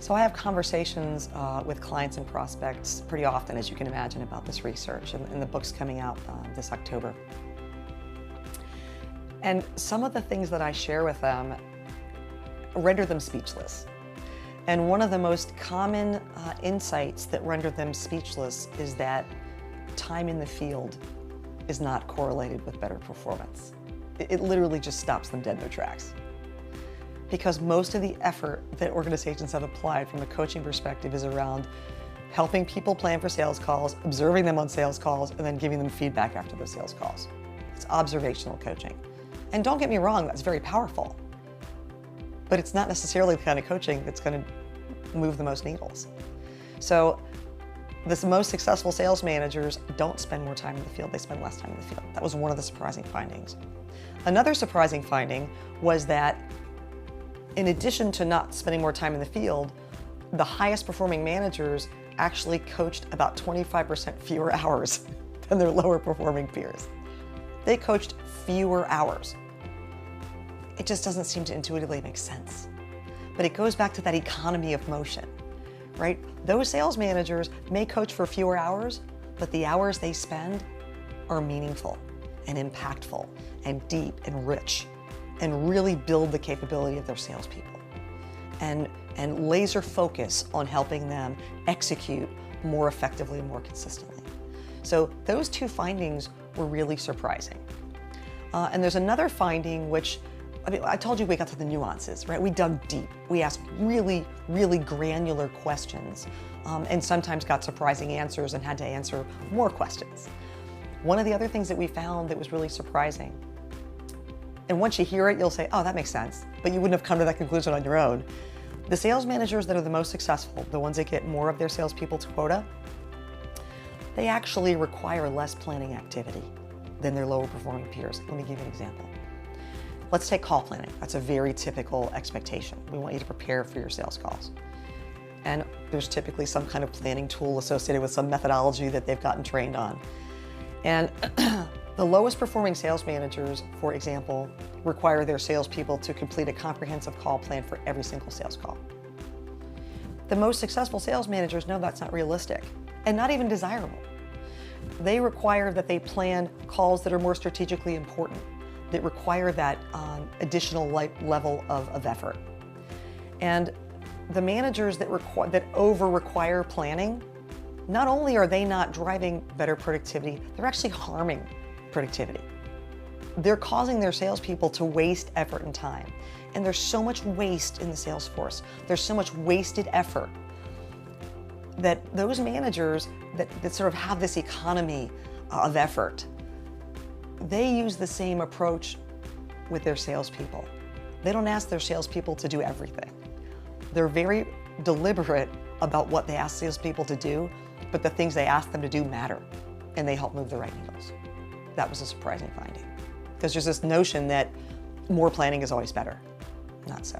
So I have conversations with clients and prospects pretty often, as you can imagine, about this research, and the book's coming out this October. And some of the things that I share with them render them speechless. And one of the most common insights that render them speechless is that time in the field is not correlated with better performance. It literally just stops them dead in their tracks. Because most of the effort that organizations have applied from a coaching perspective is around helping people plan for sales calls, observing them on sales calls, and then giving them feedback after those sales calls. It's observational coaching. And don't get me wrong, that's very powerful. But it's not necessarily the kind of coaching that's going to move the most needles. So the most successful sales managers don't spend more time in the field, they spend less time in the field. That was one of the surprising findings. Another surprising finding was that in addition to not spending more time in the field, the highest performing managers actually coached about 25% fewer hours than their lower performing peers. They coached fewer hours. It just doesn't seem to intuitively make sense. But it goes back to that economy of motion, right? Those sales managers may coach for fewer hours, but the hours they spend are meaningful and impactful and deep and rich, and really build the capability of their salespeople and laser focus on helping them execute more effectively and more consistently. So those two findings were really surprising. And there's another finding which, I told you we got to the nuances, right? We dug deep. We asked really, really granular questions and sometimes got surprising answers and had to answer more questions. One of the other things that we found that was really surprising, and once you hear it, you'll say, oh, that makes sense, but you wouldn't have come to that conclusion on your own. The sales managers that are the most successful, the ones that get more of their salespeople to quota, they actually require less planning activity than their lower performing peers. Let me give you an example. Let's take call planning. That's a very typical expectation. We want you to prepare for your sales calls. And there's typically some kind of planning tool associated with some methodology that they've gotten trained on. And the lowest performing sales managers, for example, require their salespeople to complete a comprehensive call plan for every single sales call. The most successful sales managers know that's not realistic and not even desirable. They require that they plan calls that are more strategically important, that require that additional level of effort. And the managers that over-require planning, not only are they not driving better productivity, they're actually harming productivity. They're causing their salespeople to waste effort and time. And there's so much waste in the sales force. There's so much wasted effort that those managers that sort of have this economy of effort, they use the same approach with their salespeople. They don't ask their salespeople to do everything. They're very deliberate about what they ask salespeople to do, but the things they ask them to do matter, and they help move the right needles. That was a surprising finding, because there's this notion that more planning is always better. Not so.